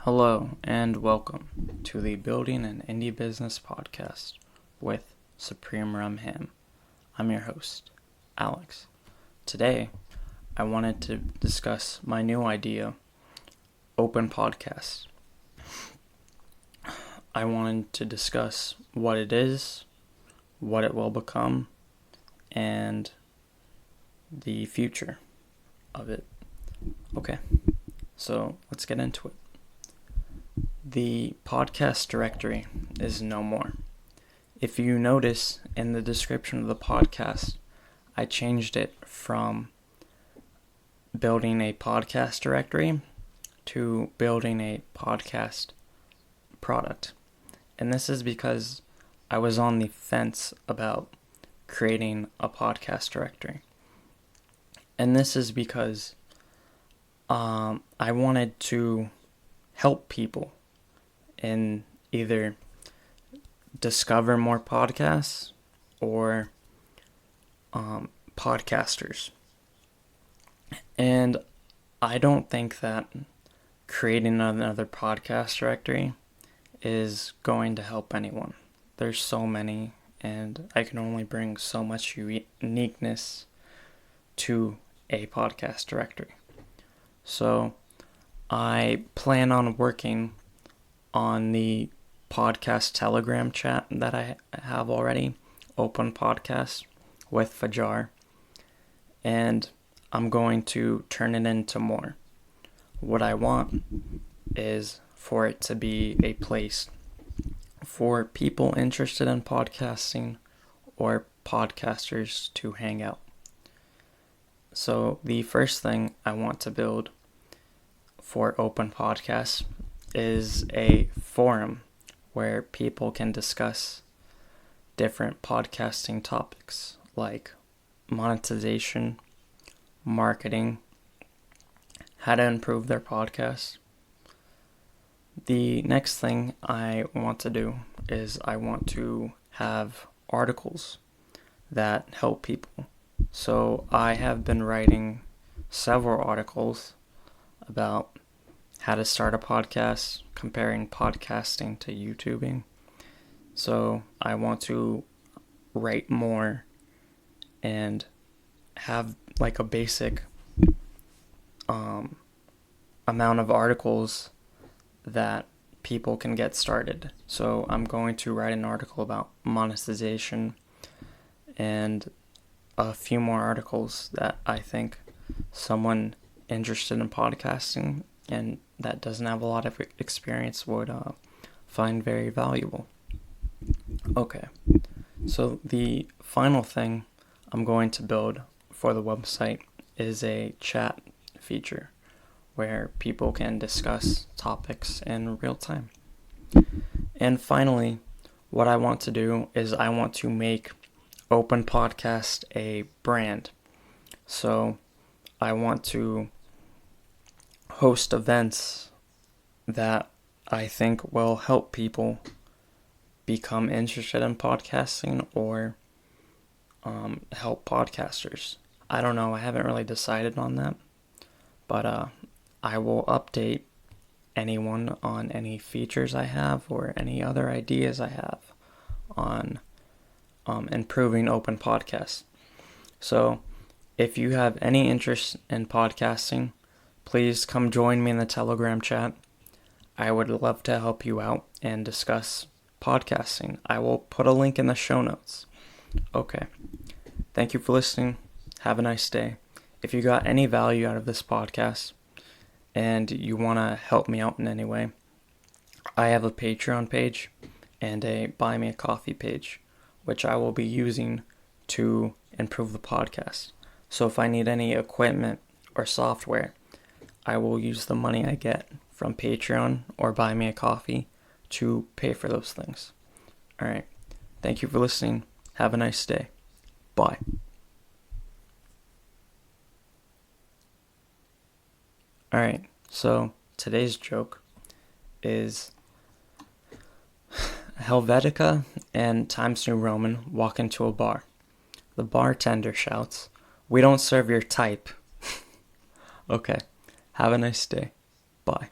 Hello and welcome to the Building an Indie Business podcast with SupremeRumHam. I'm your host, Alex. Today, I wanted to discuss my new idea, Open Podcast. I wanted to discuss what it is, what it will become, and the future of it. Okay, so let's get into it. The podcast directory is no more. If you notice in the description of the podcast, I changed it from building a podcast directory to building a podcast product. And this is because I was on the fence about creating a podcast directory. And this is because I wanted to help people and either discover more podcasts or podcasters. And I don't think that creating another podcast directory is going to help anyone. There's so many, and I can only bring so much uniqueness to a podcast directory. So I plan on working on the podcast Telegram chat that I have already, Open Podcast with Fajar, and I'm going to turn it into more. What I want is for it to be a place for people interested in podcasting or podcasters to hang out. So the first thing I want to build for Open Podcasts is a forum where people can discuss different podcasting topics like monetization, marketing, how to improve their podcast. The next thing I want to do is I want to have articles that help people. So I have been writing several articles about how to start a podcast, comparing podcasting to YouTubing. So I want to write more and have like a basic amount of articles that people can get started. So I'm going to write an article about monetization and a few more articles that I think someone interested in podcasting and that doesn't have a lot of experience would find very valuable. Okay, so the final thing I'm going to build for the website is a chat feature where people can discuss topics in real time. And finally, what I want to do is I want to make Open Podcast a brand. So I want to host events that I think will help people become interested in podcasting or help podcasters. I don't know, I haven't really decided on that, but I will update anyone on any features I have or any other ideas I have on improving Open Podcasts. So if you have any interest in podcasting, please come join me in the Telegram chat. I would love to help you out and discuss podcasting. I will put a link in the show notes. Okay. Thank you for listening. Have a nice day. If you got any value out of this podcast and you want to help me out in any way, I have a Patreon page and a Buy Me a Coffee page, which I will be using to improve the podcast. So if I need any equipment or software, I will use the money I get from Patreon or Buy Me a Coffee to pay for those things. All right. Thank you for listening. Have a nice day. Bye. All right. So today's joke is Helvetica and Times New Roman walk into a bar. The bartender shouts, "We don't serve your type." Okay. Have a nice day. Bye.